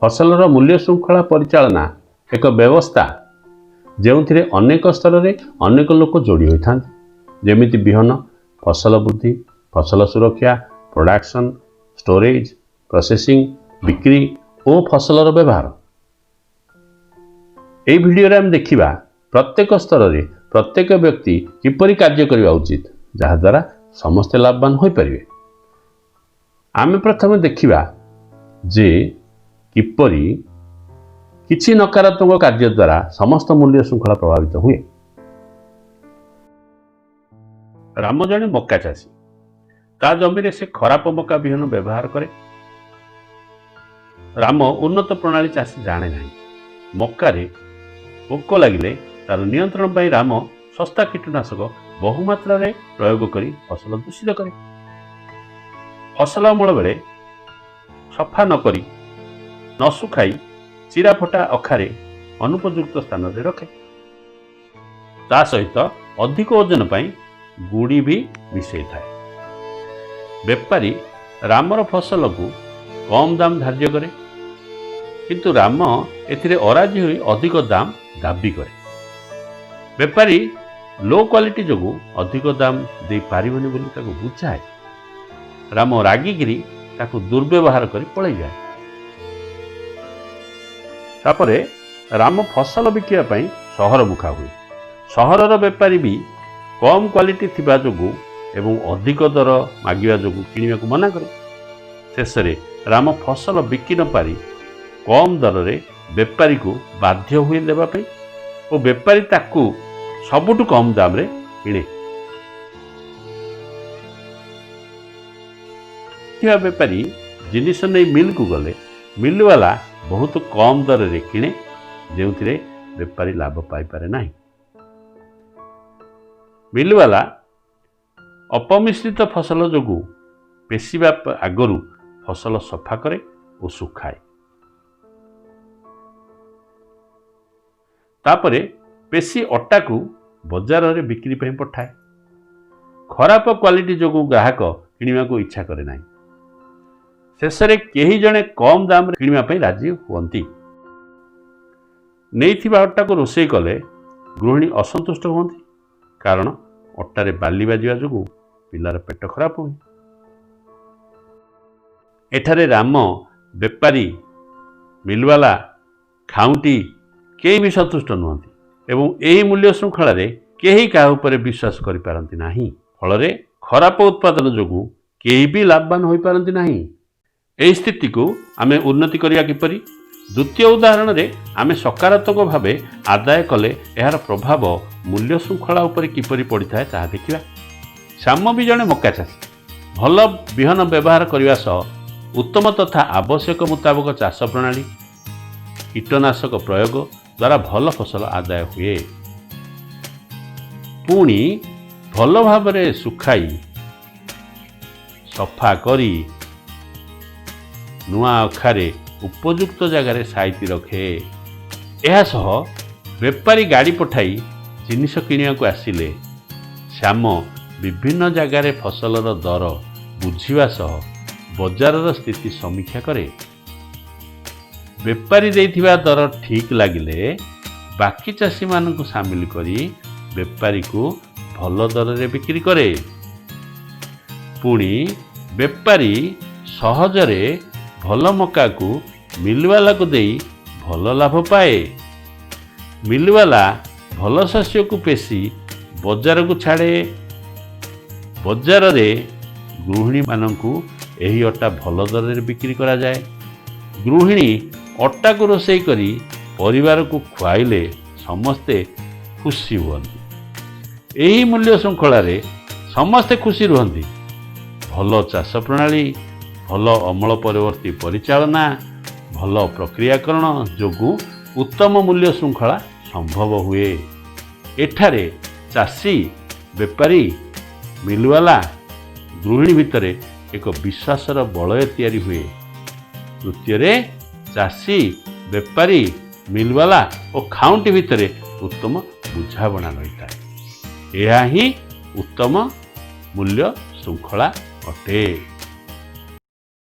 फसलर मूल्य श्रृंखला परिचालना एक व्यवस्था जो अनेक स्तर में अनेक लोक जोड़ी होता जमिति बिहन फसल वृद्धि फसल सुरक्षा प्रोडक्शन स्टोरेज प्रोसेसिंग बिक्री और फसलर व्यवहार। यह भिडियो आम देखा प्रत्येक स्तर में प्रत्येक व्यक्ति किपरि कार्य करने उचित जहाद्वारा समस्ते लाभवान हो पारे। आम प्रथम देखा जे किपरि किछि नकारात्मक कार्य द्वारा समस्त मूल्य श्रृंखला प्रभावित हुए। राम जड़े मक्का चाषी ता जमी से खराब मक्का बिहन व्यवहार करे। राम उन्नत प्रणाली चाषी जाने ना मक्कारे पोक लगिले तार नियंत्रण पर राम सस्ता कीटनाशक बहुमात्रा रे प्रयोग करी फसल दूषित करे। फसल अमल बेले सफा नकरी न सुखाई चिरा फटा अखारे अनुपयुक्त स्थान रे रखे। ता सहित अधिक ओजन पाई गुड़ी भी मिसई थाए। बेपारी रामर फसल को कम दाम धार्य करे किंतु राम एथिरे अराजी होई अधिक दाम दाबी करे। बेपारी लो क्वालिटी जोगु अधिक दाम दे पारिबनी बोली ताको बुझाए। राम रागिगिरी ताको दुर्व्यवहार करी पळै जाए। तापरे राम फसल बिकिया पई सहर मुखा हुए। सहरर बेपारी भी कम क्वालिटी थिबा जोगु एवं अधिक दर मागिबा जोगु किनिबा को मना करे। शेष रे राम फसल बिकि न पारी कम दर रे बेपारी को बाध्य हुए देबा पई और बेपारी ताकू सबुठु कम दाम रे किणे। बेपारी जिनिस नहीं मिल को गले मिल वाला बहुत कम दर रे किणे जो बेपारी लाभ पाई पारे नाही। मिल वाला अपमिश्रित फसल जोगु पेशिबा आगरू फसल सफा करे और सुखाए। तापरे पेशी अट्टा को बाजार रे बिक्री पे पठाए। खराब क्वालिटी जोगु ग्राहक किनिबा को इच्छा करे नाही। शेष रे केही जणे कम दाम रे किनिबा पे राजी हुअंती। नैथिबा अट्टा को रोषेई कले गृहिणी असंतुष्ट हुअंती कारण अट्टारे बाली बाजिबा जोगु पिलार पेट खराब हुए। एठारे राम बेपारी मिलवाला खाउंटी केही भी संतुष्ट नुहंती एवं एही मूल्य श्रृंखला रे केही का ऊपर विश्वास करि पारंती नाही। फल खराब उत्पादन जोगु केही भी लाभवान होई पारंती नाही। एही स्थिति को आमे उन्नति करिया किपरि। द्वितीय उदाहरण रे आमे सकारात्मक भावे आदाय कले एहार प्रभाव मूल्य श्रृंखला उपर किपरि पड़िଥାଏ ताहा देखिबा। श्याम भी जड़े मक्का चाषी भल बिहन व्यवहार करने सह उत्तम तथा आवश्यक मुताबक चाष प्रणाली कीटनाशक प्रयोग द्वारा भल फसल आदाय हुए। पुणी भल भाव सुखाई सफा करी नुआ अखारे उपयुक्त जगार साइती रखे। यह सह बेपारी गाड़ी पठाई जिनिस किनिया को आसिले श्याम विभिन्न जगार फसलर दर बुझिबा सह बजारर स्थिति समीक्षा करे। बेपारी देइथिबा दर ठीक लागिले बाकी चाषी मानकु सामिल करी बेपारी को भल दर रे बिक्री करे। पुणी बेपारी सहजरे भल मक्का को मिलवाला को देई भल लाभ पाए। मिलवाला भल शस्य को पेशी बजार को छाड़े। बजार रे गृहिणी मानकु एही अट्टा भल दर रे बिक्री करा जाए। गृहिणी अट्टा को रोषेई करी परिवार को खुआइले समस्ते खुशी हुअन्ति। एही मूल्य श्रृंखला रे समस्ते खुशी रुहन्ति। भल चाष प्रणाली भल अमल परवर्ती परिचालना भल प्रक्रियाकरण जोगु उत्तम मूल्य श्रृंखला संभव हुए। एठारे चाषी बेपारी मिलवाला गृहिणी भितर एक विश्वासर बलय तैयारी हुए। तृतीय चाषी बेपारी मिलवाला और खाउंटी भितर उत्तम बुझाबणा रही है। यह ही उत्तम मूल्य श्रृंखला अटे।